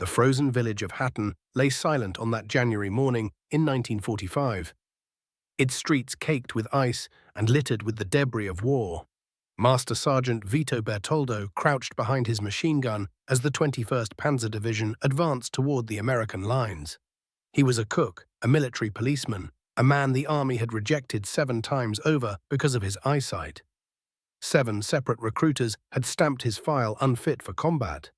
The frozen village of Hatton lay silent on that January morning in 1945. Its streets caked with ice and littered with the debris of war. Master Sergeant Vito Bertoldo crouched behind his machine gun as the 21st Panzer Division advanced toward the American lines. He was a cook, a military policeman, a man the army had rejected 7 times over because of his eyesight. 7 separate recruiters had stamped his file unfit for combat.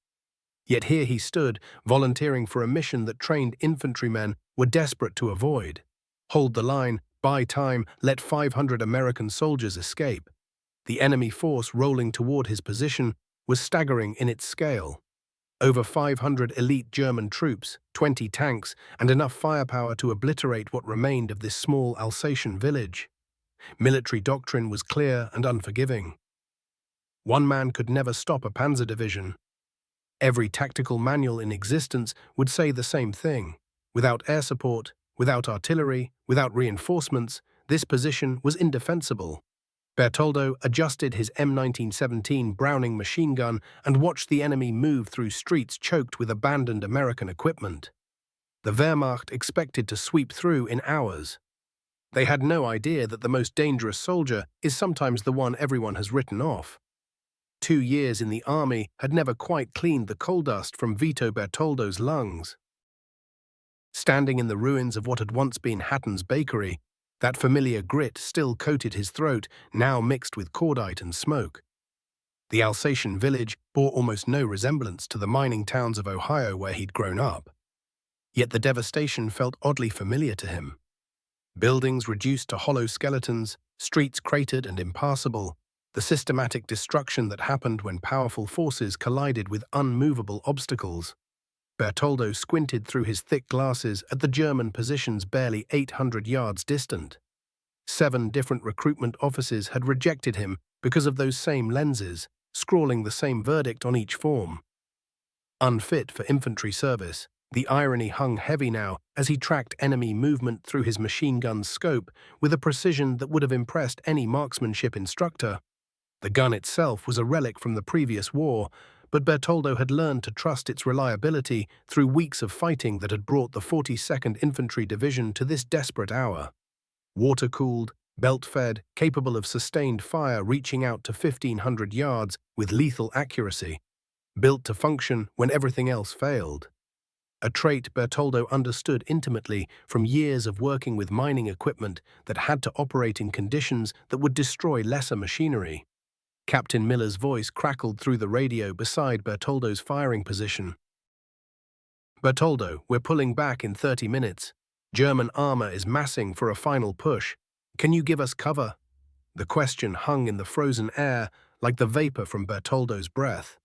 Yet here he stood, volunteering for a mission that trained infantrymen were desperate to avoid. Hold the line, buy time, let 500 American soldiers escape. The enemy force rolling toward his position was staggering in its scale. Over 500 elite German troops, 20 tanks, and enough firepower to obliterate what remained of this small Alsatian village. Military doctrine was clear and unforgiving. One man could never stop a panzer division. Every tactical manual in existence would say the same thing. Without air support, without artillery, without reinforcements, this position was indefensible. Bertoldo adjusted his M1917 Browning machine gun and watched the enemy move through streets choked with abandoned American equipment. The Wehrmacht expected to sweep through in hours. They had no idea that the most dangerous soldier is sometimes the one everyone has written off. 2 years in the army had never quite cleaned the coal dust from Vito Bertoldo's lungs. Standing in the ruins of what had once been Hatton's bakery, that familiar grit still coated his throat, now mixed with cordite and smoke. The Alsatian village bore almost no resemblance to the mining towns of Ohio where he'd grown up. Yet the devastation felt oddly familiar to him. Buildings reduced to hollow skeletons, streets cratered and impassable, the systematic destruction that happened when powerful forces collided with unmovable obstacles. Bertoldo squinted through his thick glasses at the German positions barely 800 yards distant. 7 different recruitment offices had rejected him because of those same lenses, scrawling the same verdict on each form. Unfit for infantry service, the irony hung heavy now as he tracked enemy movement through his machine gun's scope with a precision that would have impressed any marksmanship instructor. The gun itself was a relic from the previous war, but Bertoldo had learned to trust its reliability through weeks of fighting that had brought the 42nd Infantry Division to this desperate hour. Water-cooled, belt-fed, capable of sustained fire reaching out to 1,500 yards with lethal accuracy. Built to function when everything else failed. A trait Bertoldo understood intimately from years of working with mining equipment that had to operate in conditions that would destroy lesser machinery. Captain Miller's voice crackled through the radio beside Bertoldo's firing position. "Bertoldo, we're pulling back in 30 minutes. German armor is massing for a final push. Can you give us cover?" The question hung in the frozen air like the vapor from Bertoldo's breath.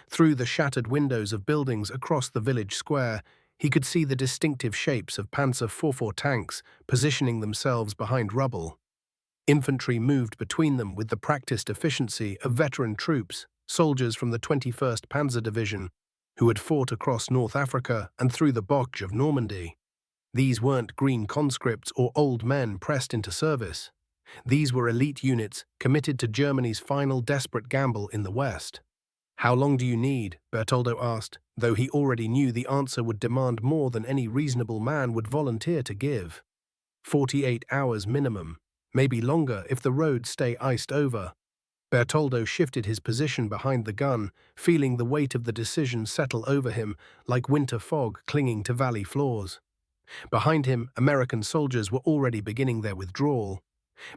Through the shattered windows of buildings across the village square, he could see the distinctive shapes of Panzer IV tanks positioning themselves behind rubble. Infantry moved between them with the practiced efficiency of veteran troops, soldiers from the 21st Panzer Division, who had fought across North Africa and through the bocage of Normandy. These weren't green conscripts or old men pressed into service. These were elite units committed to Germany's final desperate gamble in the West. "How long do you need?" Bertoldo asked, though he already knew the answer would demand more than any reasonable man would volunteer to give. 48 hours minimum. Maybe longer if the roads stay iced over. Bertoldo shifted his position behind the gun, feeling the weight of the decision settle over him like winter fog clinging to valley floors. Behind him, American soldiers were already beginning their withdrawal.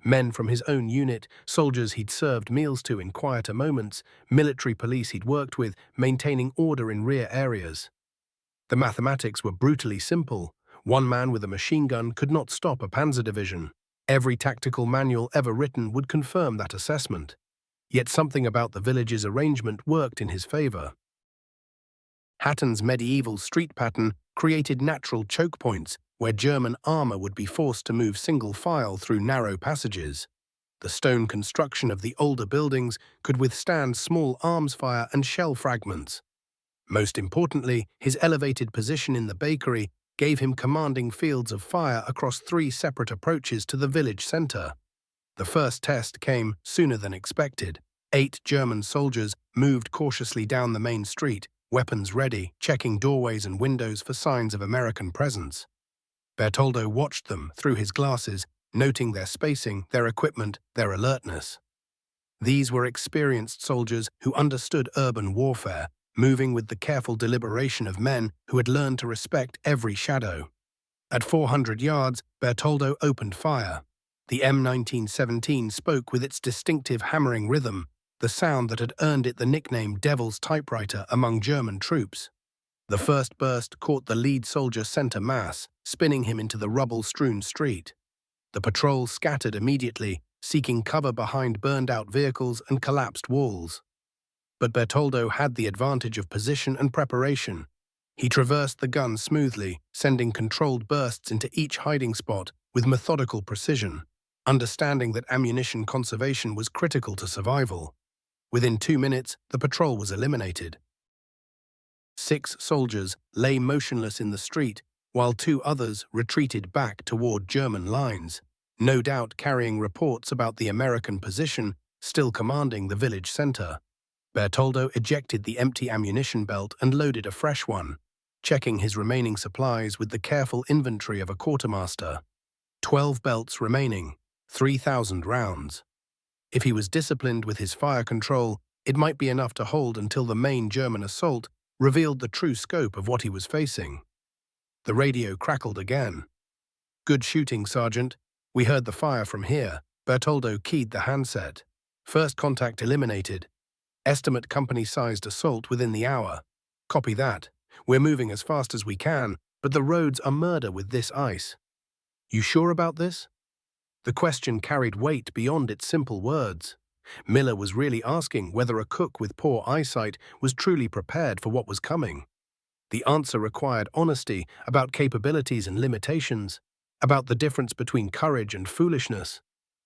Men from his own unit, soldiers he'd served meals to in quieter moments, military police he'd worked with, maintaining order in rear areas. The mathematics were brutally simple. One man with a machine gun could not stop a panzer division. Every tactical manual ever written would confirm that assessment. Yet something about the village's arrangement worked in his favor. Hatton's medieval street pattern created natural choke points where German armor would be forced to move single file through narrow passages. The stone construction of the older buildings could withstand small arms fire and shell fragments. Most importantly, his elevated position in the bakery gave him commanding fields of fire across 3 separate approaches to the village center. The first test came sooner than expected. 8 German soldiers moved cautiously down the main street, weapons ready, checking doorways and windows for signs of American presence. Bertoldo watched them through his glasses, noting their spacing, their equipment, their alertness. These were experienced soldiers who understood urban warfare, moving with the careful deliberation of men who had learned to respect every shadow. At 400 yards, Bertoldo opened fire. The M1917 spoke with its distinctive hammering rhythm, the sound that had earned it the nickname Devil's Typewriter among German troops. The first burst caught the lead soldier center mass, spinning him into the rubble-strewn street. The patrol scattered immediately, seeking cover behind burned-out vehicles and collapsed walls. But Bertoldo had the advantage of position and preparation. He traversed the gun smoothly, sending controlled bursts into each hiding spot with methodical precision, understanding that ammunition conservation was critical to survival. Within 2 minutes, the patrol was eliminated. 6 soldiers lay motionless in the street, while 2 others retreated back toward German lines, no doubt carrying reports about the American position still commanding the village center. Bertoldo ejected the empty ammunition belt and loaded a fresh one, checking his remaining supplies with the careful inventory of a quartermaster. 12 belts remaining, 3,000 rounds. If he was disciplined with his fire control, it might be enough to hold until the main German assault revealed the true scope of what he was facing. The radio crackled again. "Good shooting, Sergeant. We heard the fire from here." Bertoldo keyed the handset. "First contact eliminated. Estimate company-sized assault within the hour. Copy that. We're moving as fast as we can, but the roads are murder with this ice." "You sure about this?" The question carried weight beyond its simple words. Miller was really asking whether a cook with poor eyesight was truly prepared for what was coming. The answer required honesty about capabilities and limitations, about the difference between courage and foolishness,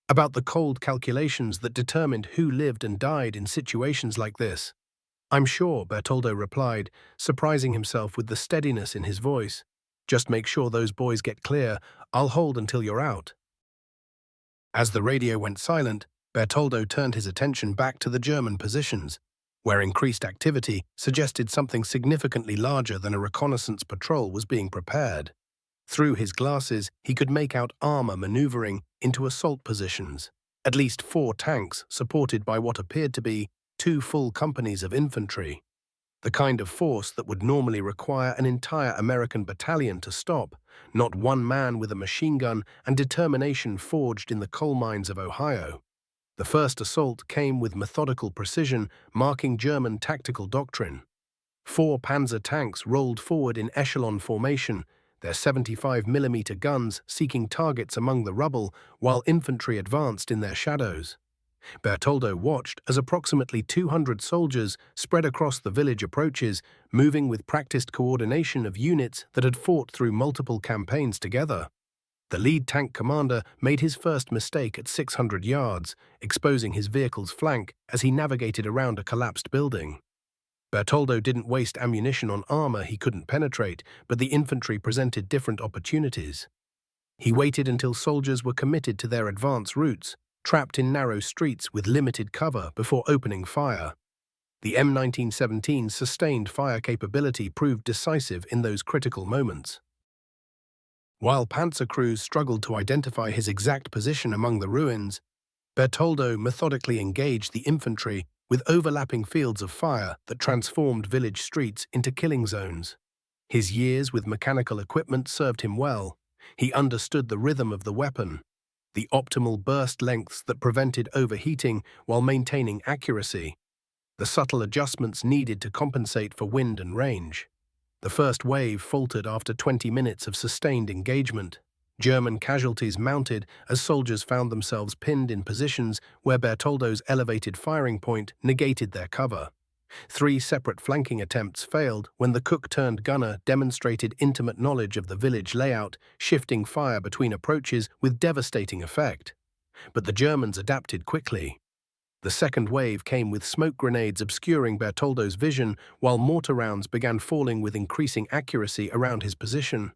about the cold calculations that determined who lived and died in situations like this. "I'm sure," Bertoldo replied, surprising himself with the steadiness in his voice. "Just make sure those boys get clear. I'll hold until you're out." As the radio went silent, Bertoldo turned his attention back to the German positions, where increased activity suggested something significantly larger than a reconnaissance patrol was being prepared. Through his glasses, he could make out armor maneuvering into assault positions, at least 4 tanks supported by what appeared to be 2 full companies of infantry, the kind of force that would normally require an entire American battalion to stop, not one man with a machine gun and determination forged in the coal mines of Ohio. The first assault came with methodical precision, marking German tactical doctrine. 4 Panzer tanks rolled forward in echelon formation, their 75mm guns seeking targets among the rubble, while infantry advanced in their shadows. Bertoldo watched as approximately 200 soldiers spread across the village approaches, moving with practiced coordination of units that had fought through multiple campaigns together. The lead tank commander made his first mistake at 600 yards, exposing his vehicle's flank as he navigated around a collapsed building. Bertoldo didn't waste ammunition on armor he couldn't penetrate, but the infantry presented different opportunities. He waited until soldiers were committed to their advance routes, trapped in narrow streets with limited cover before opening fire. The M1917's sustained fire capability proved decisive in those critical moments. While panzer crews struggled to identify his exact position among the ruins, Bertoldo methodically engaged the infantry with overlapping fields of fire that transformed village streets into killing zones. His years with mechanical equipment served him well. He understood the rhythm of the weapon, the optimal burst lengths that prevented overheating while maintaining accuracy, the subtle adjustments needed to compensate for wind and range. The first wave faltered after 20 minutes of sustained engagement. German casualties mounted as soldiers found themselves pinned in positions where Bertoldo's elevated firing point negated their cover. 3 separate flanking attempts failed when the cook-turned-gunner demonstrated intimate knowledge of the village layout, shifting fire between approaches with devastating effect. But the Germans adapted quickly. The second wave came with smoke grenades obscuring Bertoldo's vision, while mortar rounds began falling with increasing accuracy around his position.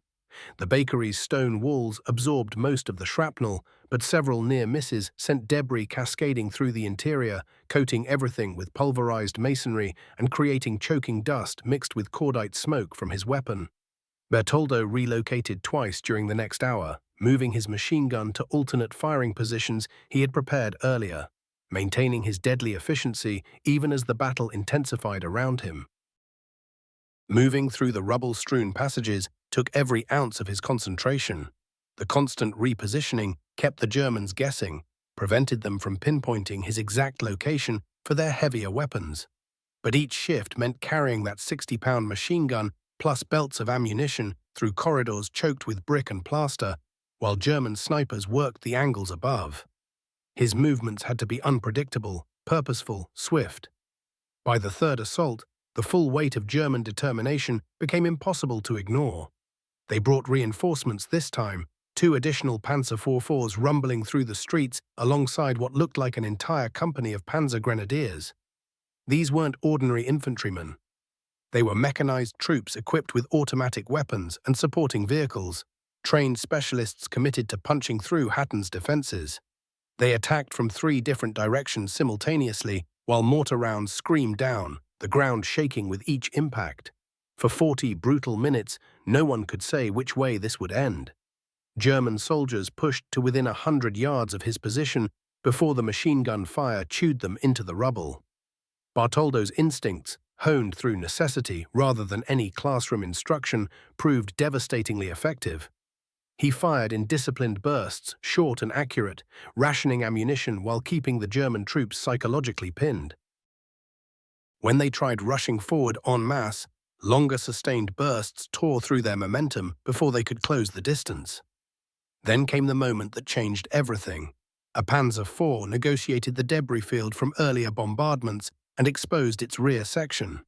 The bakery's stone walls absorbed most of the shrapnel, but several near misses sent debris cascading through the interior, coating everything with pulverized masonry and creating choking dust mixed with cordite smoke from his weapon. Bertoldo relocated twice during the next hour, moving his machine gun to alternate firing positions he had prepared earlier, maintaining his deadly efficiency even as the battle intensified around him. Moving through the rubble-strewn passages took every ounce of his concentration. The constant repositioning kept the Germans guessing, prevented them from pinpointing his exact location for their heavier weapons. But each shift meant carrying that 60-pound machine gun plus belts of ammunition through corridors choked with brick and plaster, while German snipers worked the angles above. His movements had to be unpredictable, purposeful, swift. By the third assault, the full weight of German determination became impossible to ignore. They brought reinforcements this time, 2 additional Panzer 44s rumbling through the streets alongside what looked like an entire company of Panzer Grenadiers. These weren't ordinary infantrymen. They were mechanized troops equipped with automatic weapons and supporting vehicles, trained specialists committed to punching through Hatton's defenses. They attacked from 3 different directions simultaneously, while mortar rounds screamed down, the ground shaking with each impact. For 40 brutal minutes, no one could say which way this would end. German soldiers pushed to within 100 yards of his position before the machine gun fire chewed them into the rubble. Bertoldo's instincts, honed through necessity rather than any classroom instruction, proved devastatingly effective. He fired in disciplined bursts, short and accurate, rationing ammunition while keeping the German troops psychologically pinned. When they tried rushing forward en masse, longer sustained bursts tore through their momentum before they could close the distance. Then came the moment that changed everything. A Panzer IV negotiated the debris field from earlier bombardments and exposed its rear section.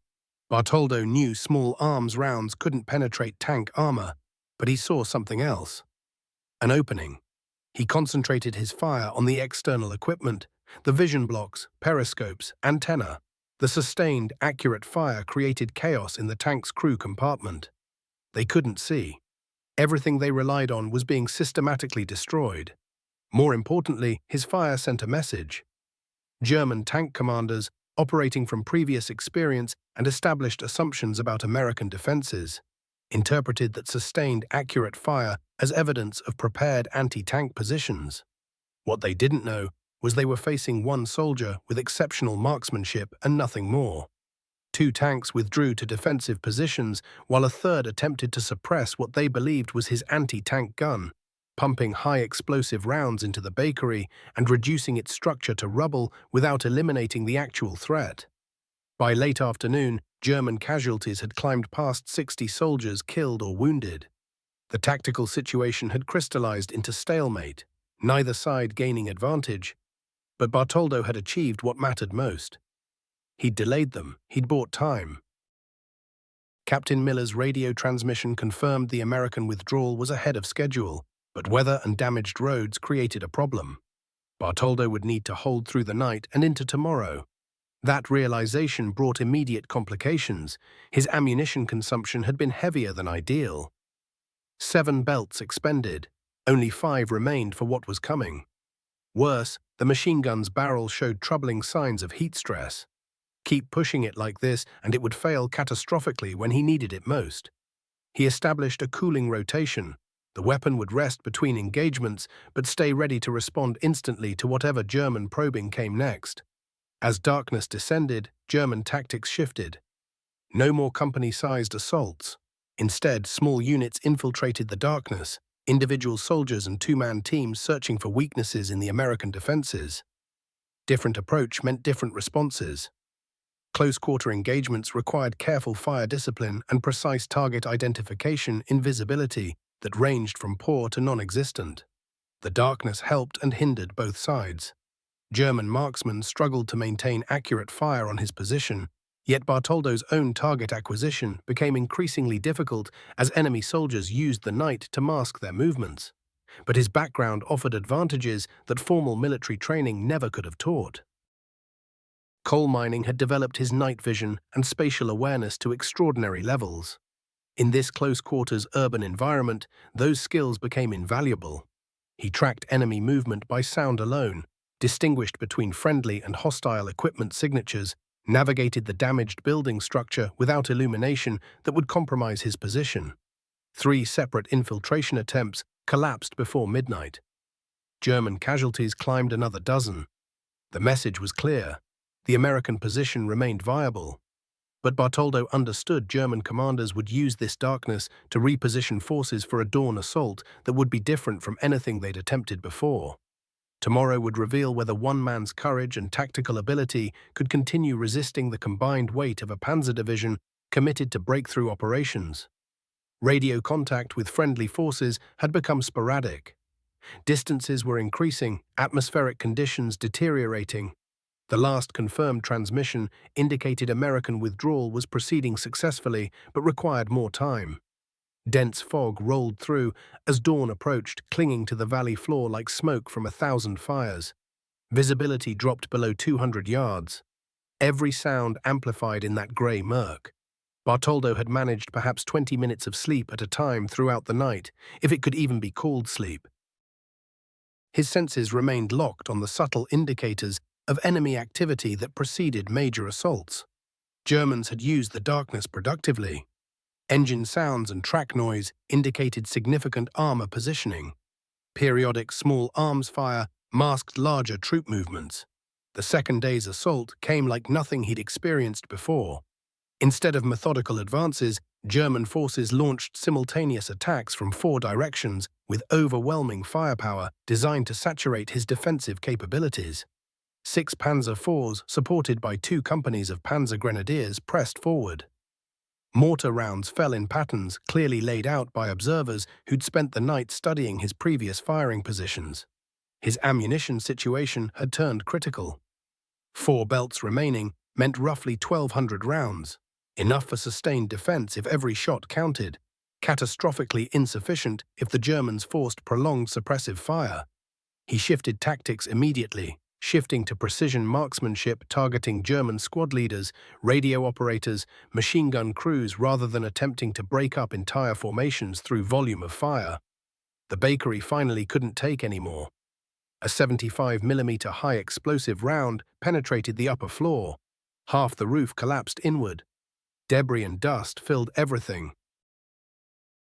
Bertoldo knew small arms rounds couldn't penetrate tank armor, but he saw something else. An opening. He concentrated his fire on the external equipment, the vision blocks, periscopes, antenna. The sustained, accurate fire created chaos in the tank's crew compartment. They couldn't see. Everything they relied on was being systematically destroyed. More importantly, his fire sent a message. German tank commanders, operating from previous experience and established assumptions about American defenses, interpreted that sustained, accurate fire as evidence of prepared anti-tank positions. What they didn't know was they were facing one soldier with exceptional marksmanship and nothing more. 2 tanks withdrew to defensive positions, while a third attempted to suppress what they believed was his anti-tank gun, pumping high-explosive rounds into the bakery and reducing its structure to rubble without eliminating the actual threat. By late afternoon, German casualties had climbed past 60 soldiers killed or wounded. The tactical situation had crystallized into stalemate, neither side gaining advantage, but Bertoldo had achieved what mattered most. He'd delayed them, he'd bought time. Captain Miller's radio transmission confirmed the American withdrawal was ahead of schedule, but weather and damaged roads created a problem. Bertoldo would need to hold through the night and into tomorrow. That realization brought immediate complications. His ammunition consumption had been heavier than ideal. 7 belts expended. Only 5 remained for what was coming. Worse, the machine gun's barrel showed troubling signs of heat stress. Keep pushing it like this and it would fail catastrophically when he needed it most. He established a cooling rotation. The weapon would rest between engagements but stay ready to respond instantly to whatever German probing came next. As darkness descended, German tactics shifted. No more company-sized assaults. Instead, small units infiltrated the darkness, individual soldiers and 2-man teams searching for weaknesses in the American defenses. Different approach meant different responses. Close-quarter engagements required careful fire discipline and precise target identification in visibility that ranged from poor to non-existent. The darkness helped and hindered both sides. German marksmen struggled to maintain accurate fire on his position, yet Bertoldo's own target acquisition became increasingly difficult as enemy soldiers used the night to mask their movements. But his background offered advantages that formal military training never could have taught. Coal mining had developed his night vision and spatial awareness to extraordinary levels. In this close-quarters urban environment, those skills became invaluable. He tracked enemy movement by sound alone, distinguished between friendly and hostile equipment signatures, navigated the damaged building structure without illumination that would compromise his position. 3 separate infiltration attempts collapsed before midnight. German casualties climbed another dozen. The message was clear. The American position remained viable. But Bertoldo understood German commanders would use this darkness to reposition forces for a dawn assault that would be different from anything they'd attempted before. Tomorrow would reveal whether one man's courage and tactical ability could continue resisting the combined weight of a panzer division committed to breakthrough operations. Radio contact with friendly forces had become sporadic. Distances were increasing, atmospheric conditions deteriorating. The last confirmed transmission indicated American withdrawal was proceeding successfully but required more time. Dense fog rolled through as dawn approached, clinging to the valley floor like smoke from 1,000 fires. Visibility dropped below 200 yards. Every sound amplified in that grey murk. Bertoldo had managed perhaps 20 minutes of sleep at a time throughout the night, if it could even be called sleep. His senses remained locked on the subtle indicators of enemy activity that preceded major assaults. Germans had used the darkness productively. Engine sounds and track noise indicated significant armor positioning. Periodic small arms fire masked larger troop movements. The second day's assault came like nothing he'd experienced before. Instead of methodical advances, German forces launched simultaneous attacks from 4 directions with overwhelming firepower designed to saturate his defensive capabilities. 6 Panzer IVs, supported by 2 companies of Panzer Grenadiers, pressed forward. Mortar rounds fell in patterns clearly laid out by observers who'd spent the night studying his previous firing positions. His ammunition situation had turned critical. 4 belts remaining meant roughly 1,200 rounds, enough for sustained defense if every shot counted, catastrophically insufficient if the Germans forced prolonged suppressive fire. He shifted tactics immediately, shifting to precision marksmanship targeting German squad leaders, radio operators, machine gun crews rather than attempting to break up entire formations through volume of fire. The bakery finally couldn't take any more. A 75mm high explosive round penetrated the upper floor. Half the roof collapsed inward. Debris and dust filled everything.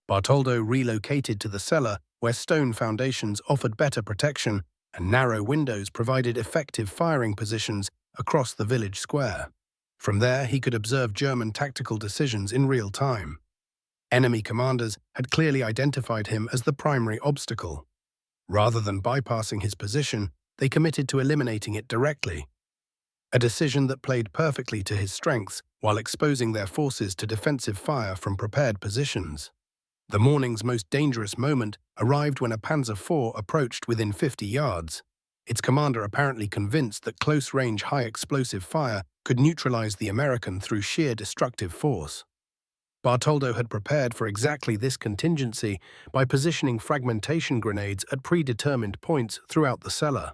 Bertoldo relocated to the cellar where stone foundations offered better protection and narrow windows provided effective firing positions across the village square. From there, he could observe German tactical decisions in real time. Enemy commanders had clearly identified him as the primary obstacle. Rather than bypassing his position, they committed to eliminating it directly. A decision that played perfectly to his strengths while exposing their forces to defensive fire from prepared positions. The morning's most dangerous moment arrived when a Panzer IV approached within 50 yards, its commander apparently convinced that close-range high-explosive fire could neutralize the American through sheer destructive force. Bertoldo had prepared for exactly this contingency by positioning fragmentation grenades at predetermined points throughout the cellar.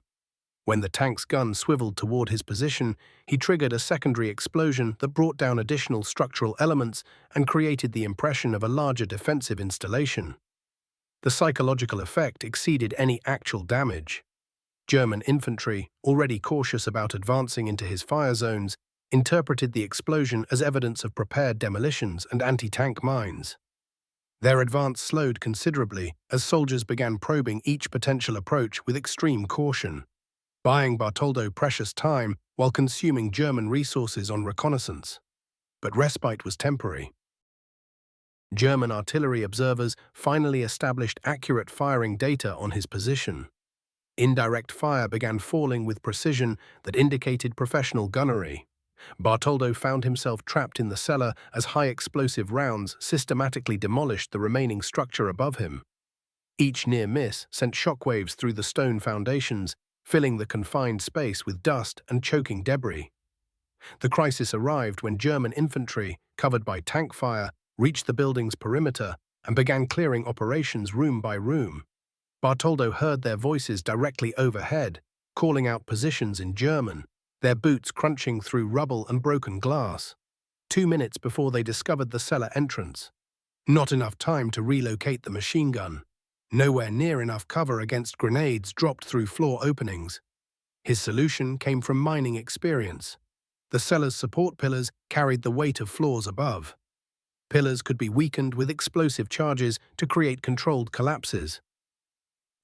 When the tank's gun swiveled toward his position, he triggered a secondary explosion that brought down additional structural elements and created the impression of a larger defensive installation. The psychological effect exceeded any actual damage. German infantry, already cautious about advancing into his fire zones, interpreted the explosion as evidence of prepared demolitions and anti-tank mines. Their advance slowed considerably as soldiers began probing each potential approach with extreme caution, buying Bertoldo precious time while consuming German resources on reconnaissance. But respite was temporary. German artillery observers finally established accurate firing data on his position. Indirect fire began falling with precision that indicated professional gunnery. Bertoldo found himself trapped in the cellar as high-explosive rounds systematically demolished the remaining structure above him. Each near miss sent shockwaves through the stone foundations, filling the confined space with dust and choking debris. The crisis arrived when German infantry, covered by tank fire, reached the building's perimeter and began clearing operations room by room. Bertoldo heard their voices directly overhead, calling out positions in German, their boots crunching through rubble and broken glass. 2 minutes before they discovered the cellar entrance. Not enough time to relocate the machine gun. Nowhere near enough cover against grenades dropped through floor openings. His solution came from mining experience. The cellar's support pillars carried the weight of floors above. Pillars could be weakened with explosive charges to create controlled collapses.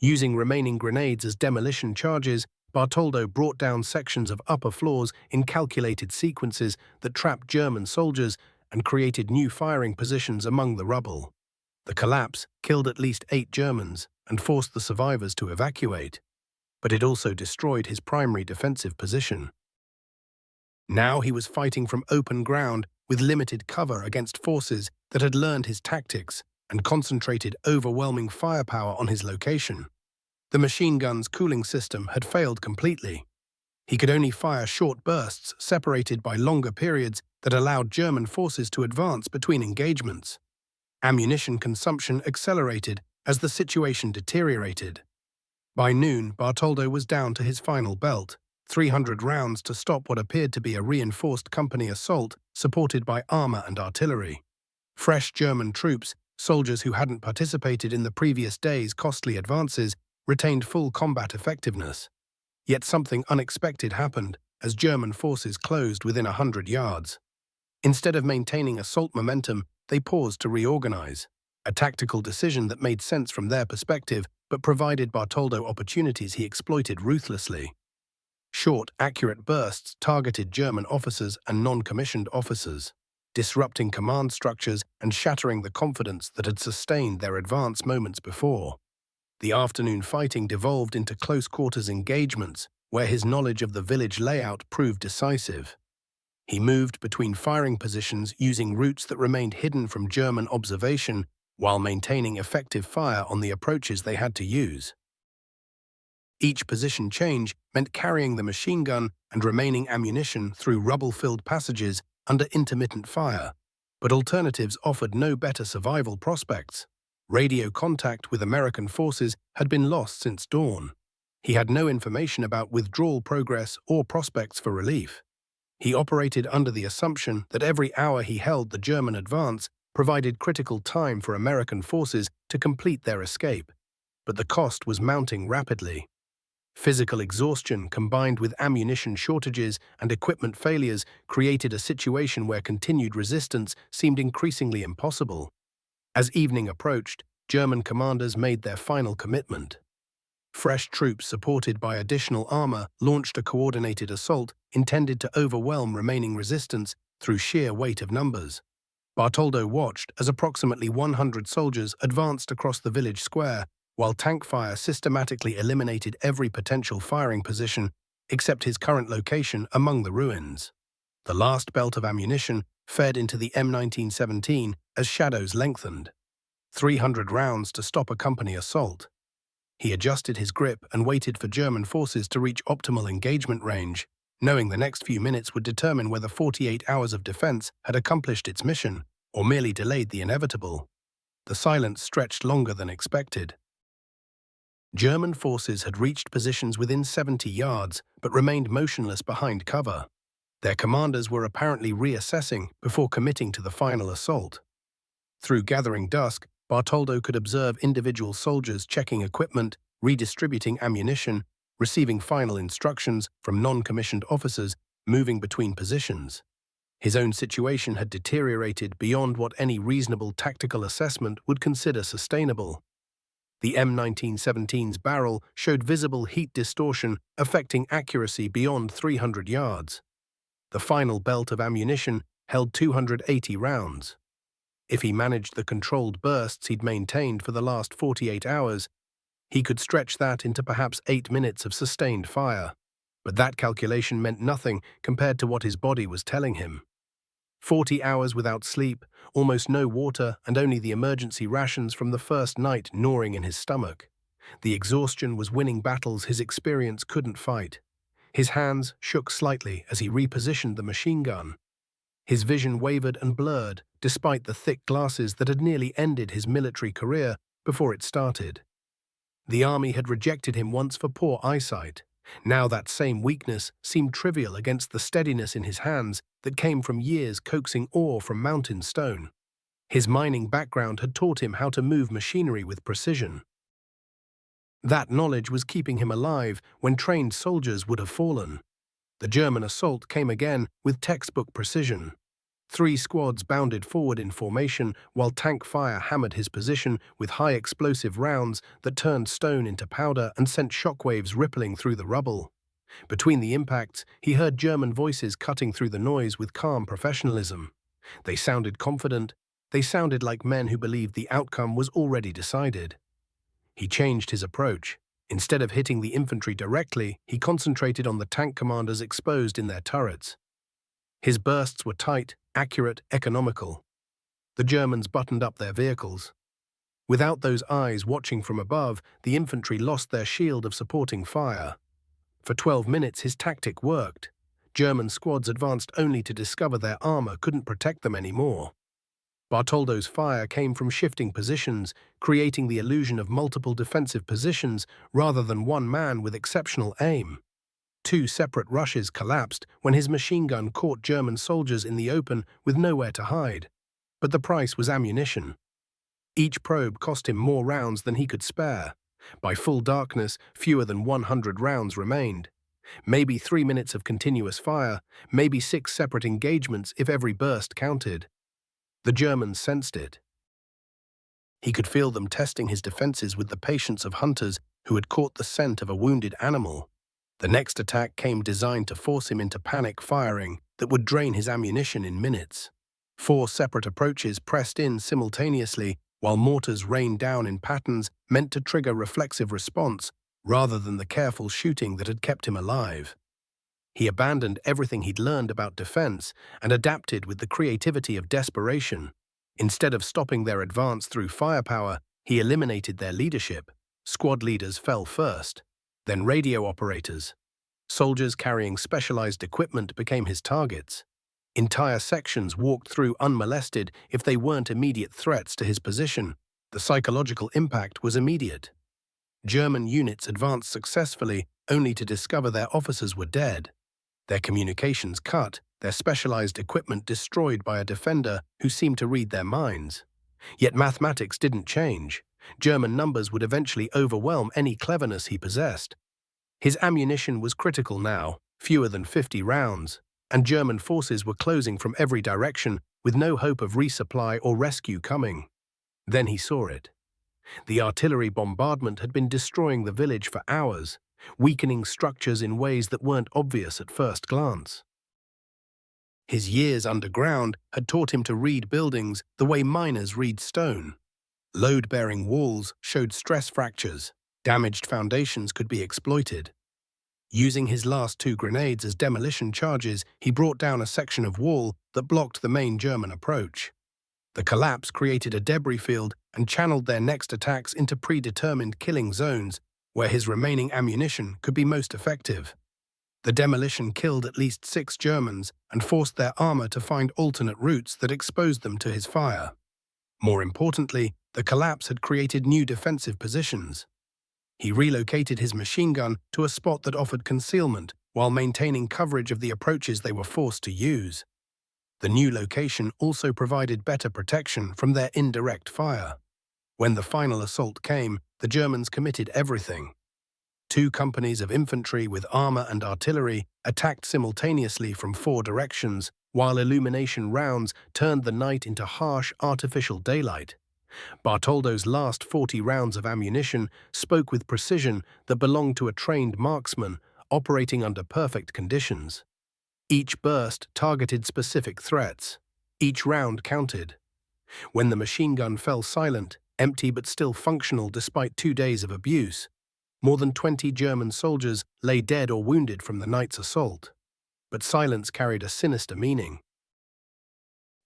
Using remaining grenades as demolition charges, Bertoldo brought down sections of upper floors in calculated sequences that trapped German soldiers and created new firing positions among the rubble. The collapse killed at least 8 Germans and forced the survivors to evacuate, but it also destroyed his primary defensive position. Now he was fighting from open ground with limited cover against forces that had learned his tactics and concentrated overwhelming firepower on his location. The machine gun's cooling system had failed completely. He could only fire short bursts separated by longer periods that allowed German forces to advance between engagements. Ammunition consumption accelerated as the situation deteriorated. By noon, Bertoldo was down to his final belt, 300 rounds to stop what appeared to be a reinforced company assault supported by armor and artillery. Fresh German troops, soldiers who hadn't participated in the previous day's costly advances, retained full combat effectiveness. Yet something unexpected happened as German forces closed within 100 yards. Instead of maintaining assault momentum, they paused to reorganize, a tactical decision that made sense from their perspective but provided Bertoldo opportunities he exploited ruthlessly. Short, accurate bursts targeted German officers and non-commissioned officers, disrupting command structures and shattering the confidence that had sustained their advance moments before. The afternoon fighting devolved into close-quarters engagements, where his knowledge of the village layout proved decisive. He moved between firing positions using routes that remained hidden from German observation while maintaining effective fire on the approaches they had to use. Each position change meant carrying the machine gun and remaining ammunition through rubble-filled passages under intermittent fire, but alternatives offered no better survival prospects. Radio contact with American forces had been lost since dawn. He had no information about withdrawal progress or prospects for relief. He operated under the assumption that every hour he held the German advance provided critical time for American forces to complete their escape, but the cost was mounting rapidly. Physical exhaustion combined with ammunition shortages and equipment failures created a situation where continued resistance seemed increasingly impossible. As evening approached, German commanders made their final commitment. Fresh troops supported by additional armor launched a coordinated assault intended to overwhelm remaining resistance through sheer weight of numbers. Bertoldo watched as approximately 100 soldiers advanced across the village square, while tank fire systematically eliminated every potential firing position except his current location among the ruins. The last belt of ammunition fed into the M1917 as shadows lengthened. 300 rounds to stop a company assault. He adjusted his grip and waited for German forces to reach optimal engagement range, knowing the next few minutes would determine whether 48 hours of defense had accomplished its mission or merely delayed the inevitable. The silence stretched longer than expected. German forces had reached positions within 70 yards but remained motionless behind cover. Their commanders were apparently reassessing before committing to the final assault. Through gathering dusk, Bertoldo could observe individual soldiers checking equipment, redistributing ammunition, receiving final instructions from non-commissioned officers, moving between positions. His own situation had deteriorated beyond what any reasonable tactical assessment would consider sustainable. The M1917's barrel showed visible heat distortion affecting accuracy beyond 300 yards. The final belt of ammunition held 280 rounds. If he managed the controlled bursts he'd maintained for the last 48 hours, he could stretch that into perhaps 8 minutes of sustained fire. But that calculation meant nothing compared to what his body was telling him. 40 hours without sleep, almost no water, and only the emergency rations from the first night gnawing in his stomach. The exhaustion was winning battles his experience couldn't fight. His hands shook slightly as he repositioned the machine gun. His vision wavered and blurred, despite the thick glasses that had nearly ended his military career before it started. The army had rejected him once for poor eyesight. Now that same weakness seemed trivial against the steadiness in his hands that came from years coaxing ore from mountain stone. His mining background had taught him how to move machinery with precision. That knowledge was keeping him alive when trained soldiers would have fallen. The German assault came again with textbook precision. 3 squads bounded forward in formation while tank fire hammered his position with high explosive rounds that turned stone into powder and sent shockwaves rippling through the rubble. Between the impacts, he heard German voices cutting through the noise with calm professionalism. They sounded confident. They sounded like men who believed the outcome was already decided. He changed his approach. Instead of hitting the infantry directly, he concentrated on the tank commanders exposed in their turrets. His bursts were tight, accurate, economical. The Germans buttoned up their vehicles. Without those eyes watching from above, the infantry lost their shield of supporting fire. For 12 minutes his tactic worked. German squads advanced only to discover their armor couldn't protect them anymore. Bertoldo's fire came from shifting positions, creating the illusion of multiple defensive positions rather than one man with exceptional aim. 2 separate rushes collapsed when his machine gun caught German soldiers in the open with nowhere to hide. But the price was ammunition. Each probe cost him more rounds than he could spare. By full darkness, fewer than 100 rounds remained. Maybe 3 minutes of continuous fire, maybe 6 separate engagements if every burst counted. The Germans sensed it. He could feel them testing his defenses with the patience of hunters who had caught the scent of a wounded animal. The next attack came designed to force him into panic firing that would drain his ammunition in minutes. 4 separate approaches pressed in simultaneously while mortars rained down in patterns meant to trigger reflexive response rather than the careful shooting that had kept him alive. He abandoned everything he'd learned about defense and adapted with the creativity of desperation. Instead of stopping their advance through firepower, he eliminated their leadership. Squad leaders fell first, then radio operators. Soldiers carrying specialized equipment became his targets. Entire sections walked through unmolested if they weren't immediate threats to his position. The psychological impact was immediate. German units advanced successfully only to discover their officers were dead. Their communications cut, their specialized equipment destroyed by a defender who seemed to read their minds. Yet mathematics didn't change. German numbers would eventually overwhelm any cleverness he possessed. His ammunition was critical now, fewer than 50 rounds, and German forces were closing from every direction with no hope of resupply or rescue coming. Then he saw it. The artillery bombardment had been destroying the village for hours, weakening structures in ways that weren't obvious at first glance. His years underground had taught him to read buildings the way miners read stone. Load-bearing walls showed stress fractures. Damaged foundations could be exploited. Using his last 2 grenades as demolition charges, he brought down a section of wall that blocked the main German approach. The collapse created a debris field and channeled their next attacks into predetermined killing zones where his remaining ammunition could be most effective. The demolition killed at least 6 Germans and forced their armor to find alternate routes that exposed them to his fire. More importantly, the collapse had created new defensive positions. He relocated his machine gun to a spot that offered concealment while maintaining coverage of the approaches they were forced to use. The new location also provided better protection from their indirect fire. When the final assault came, the Germans committed everything. 2 companies of infantry with armor and artillery attacked simultaneously from 4 directions, while illumination rounds turned the night into harsh, artificial daylight. Bertoldo's last 40 rounds of ammunition spoke with precision that belonged to a trained marksman operating under perfect conditions. Each burst targeted specific threats. Each round counted. When the machine gun fell silent, empty but still functional despite 2 days of abuse, more than 20 German soldiers lay dead or wounded from the night's assault. But silence carried a sinister meaning.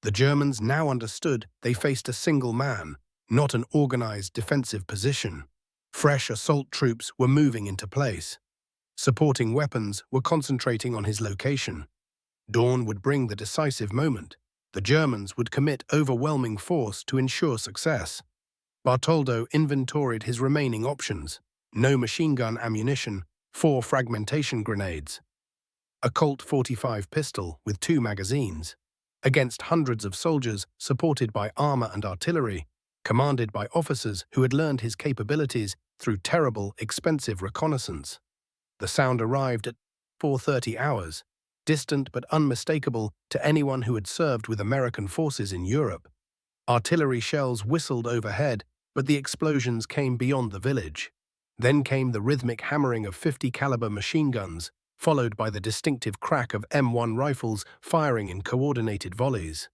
The Germans now understood they faced a single man, not an organized defensive position. Fresh assault troops were moving into place. Supporting weapons were concentrating on his location. Dawn would bring the decisive moment. The Germans would commit overwhelming force to ensure success. Bertoldo inventoried his remaining options. No machine gun ammunition, 4 fragmentation grenades, a Colt .45 pistol with 2 magazines, against hundreds of soldiers supported by armor and artillery, commanded by officers who had learned his capabilities through terrible, expensive reconnaissance. The sound arrived at 4:30 hours, distant but unmistakable to anyone who had served with American forces in Europe. Artillery shells whistled overhead, but the explosions came beyond the village. Then came the rhythmic hammering of 50-caliber machine guns, followed by the distinctive crack of M1 rifles firing in coordinated volleys.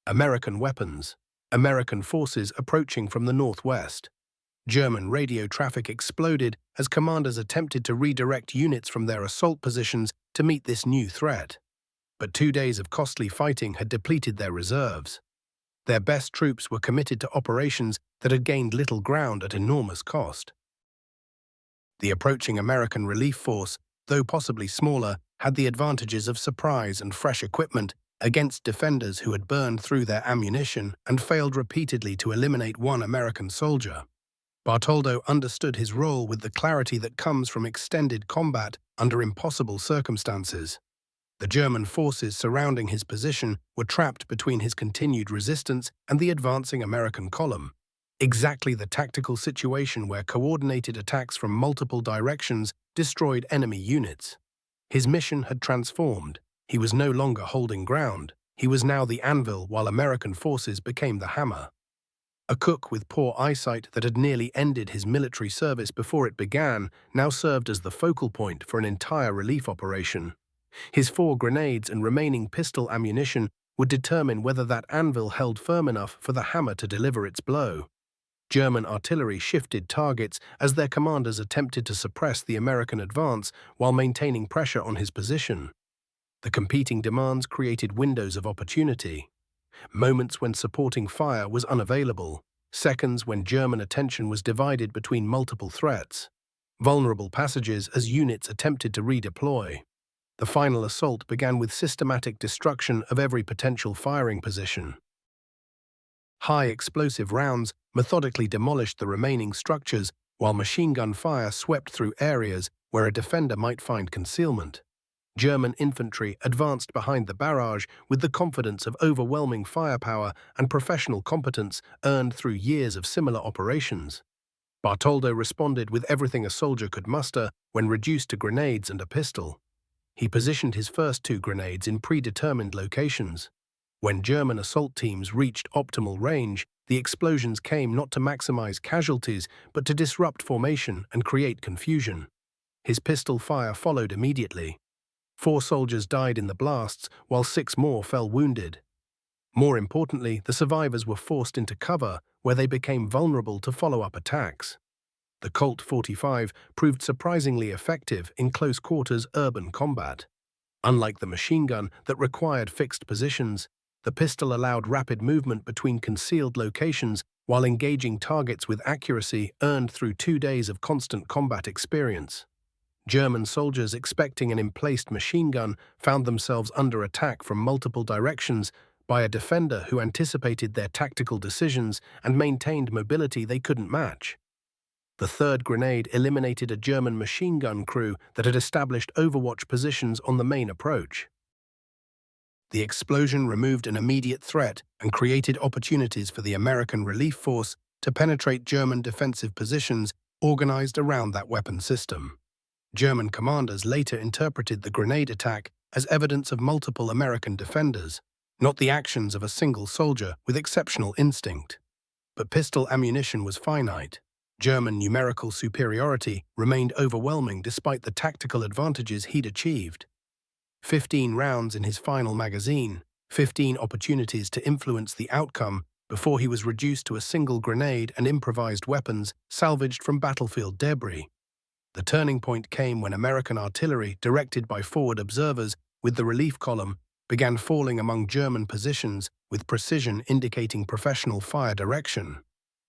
American weapons. American forces approaching from the northwest. German radio traffic exploded as commanders attempted to redirect units from their assault positions to meet this new threat. But 2 days of costly fighting had depleted their reserves. Their best troops were committed to operations that had gained little ground at enormous cost. The approaching American relief force, though possibly smaller, had the advantages of surprise and fresh equipment against defenders who had burned through their ammunition and failed repeatedly to eliminate one American soldier. Bertoldo understood his role with the clarity that comes from extended combat under impossible circumstances. The German forces surrounding his position were trapped between his continued resistance and the advancing American column. Exactly the tactical situation where coordinated attacks from multiple directions destroyed enemy units. His mission had transformed. He was no longer holding ground. He was now the anvil while American forces became the hammer. A cook with poor eyesight that had nearly ended his military service before it began now served as the focal point for an entire relief operation. His 4 grenades and remaining pistol ammunition would determine whether that anvil held firm enough for the hammer to deliver its blow. German artillery shifted targets as their commanders attempted to suppress the American advance while maintaining pressure on his position. The competing demands created windows of opportunity. Moments when supporting fire was unavailable, seconds when German attention was divided between multiple threats, vulnerable passages as units attempted to redeploy. The final assault began with systematic destruction of every potential firing position. High explosive rounds methodically demolished the remaining structures, while machine gun fire swept through areas where a defender might find concealment. German infantry advanced behind the barrage with the confidence of overwhelming firepower and professional competence earned through years of similar operations. Bertoldo responded with everything a soldier could muster when reduced to grenades and a pistol. He positioned his first 2 grenades in predetermined locations. When German assault teams reached optimal range, the explosions came not to maximize casualties, but to disrupt formation and create confusion. His pistol fire followed immediately. 4 soldiers died in the blasts, while 6 more fell wounded. More importantly, the survivors were forced into cover, where they became vulnerable to follow-up attacks. The Colt 45 proved surprisingly effective in close-quarters urban combat. Unlike the machine gun that required fixed positions, the pistol allowed rapid movement between concealed locations while engaging targets with accuracy earned through 2 days of constant combat experience. German soldiers expecting an emplaced machine gun found themselves under attack from multiple directions by a defender who anticipated their tactical decisions and maintained mobility they couldn't match. The 3rd grenade eliminated a German machine gun crew that had established overwatch positions on the main approach. The explosion removed an immediate threat and created opportunities for the American relief force to penetrate German defensive positions organized around that weapon system. German commanders later interpreted the grenade attack as evidence of multiple American defenders, not the actions of a single soldier with exceptional instinct. But pistol ammunition was finite. German numerical superiority remained overwhelming despite the tactical advantages he'd achieved. 15 rounds in his final magazine, 15 opportunities to influence the outcome before he was reduced to a single grenade and improvised weapons salvaged from battlefield debris. The turning point came when American artillery, directed by forward observers with the relief column, began falling among German positions with precision indicating professional fire direction.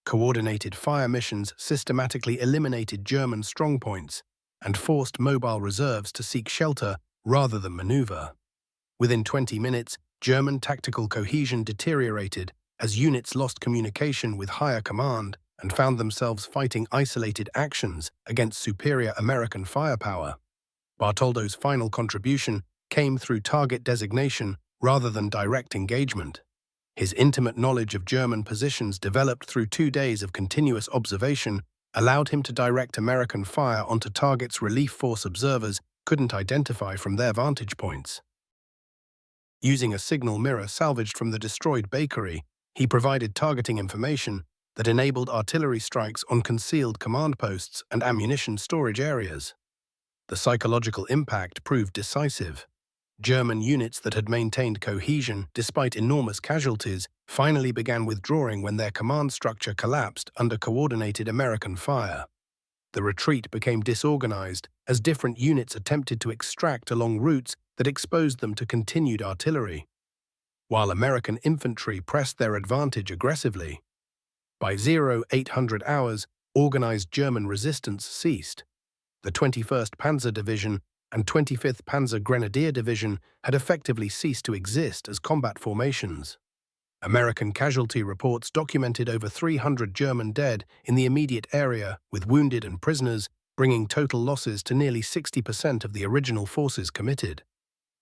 Coordinated fire missions systematically eliminated German strongpoints and forced mobile reserves to seek shelter rather than maneuver. Within 20 minutes, German tactical cohesion deteriorated as units lost communication with higher command and found themselves fighting isolated actions against superior American firepower. Bertoldo's final contribution came through target designation rather than direct engagement. His intimate knowledge of German positions developed through 2 days of continuous observation allowed him to direct American fire onto targets relief force observers couldn't identify from their vantage points. Using a signal mirror salvaged from the destroyed bakery, he provided targeting information that enabled artillery strikes on concealed command posts and ammunition storage areas. The psychological impact proved decisive. German units that had maintained cohesion despite enormous casualties finally began withdrawing when their command structure collapsed under coordinated American fire. The retreat became disorganized as different units attempted to extract along routes that exposed them to continued artillery, while American infantry pressed their advantage aggressively. By 0800 hours, organized German resistance ceased. The 21st Panzer Division and 25th Panzer Grenadier Division had effectively ceased to exist as combat formations. American casualty reports documented over 300 German dead in the immediate area, with wounded and prisoners, bringing total losses to nearly 60% of the original forces committed.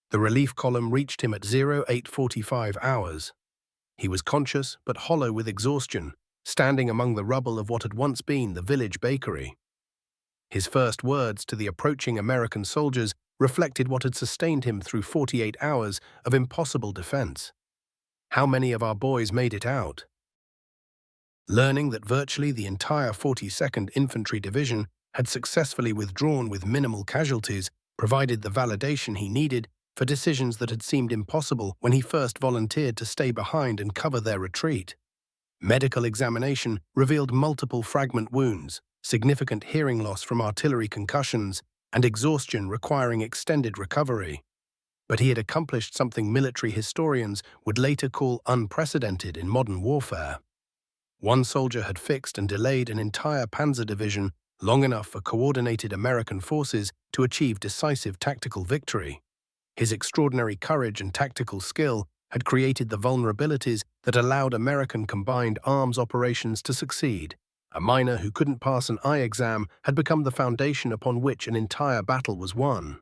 The relief column reached him at 0845 hours. He was conscious but hollow with exhaustion, standing among the rubble of what had once been the village bakery. His first words to the approaching American soldiers reflected what had sustained him through 48 hours of impossible defense. How many of our boys made it out? Learning that virtually the entire 42nd Infantry Division had successfully withdrawn with minimal casualties provided the validation he needed for decisions that had seemed impossible when he first volunteered to stay behind and cover their retreat. Medical examination revealed multiple fragment wounds, significant hearing loss from artillery concussions, and exhaustion requiring extended recovery. But he had accomplished something military historians would later call unprecedented in modern warfare. One soldier had fixed and delayed an entire panzer division long enough for coordinated American forces to achieve decisive tactical victory. His extraordinary courage and tactical skill had created the vulnerabilities that allowed American combined arms operations to succeed. A miner who couldn't pass an eye exam had become the foundation upon which an entire battle was won.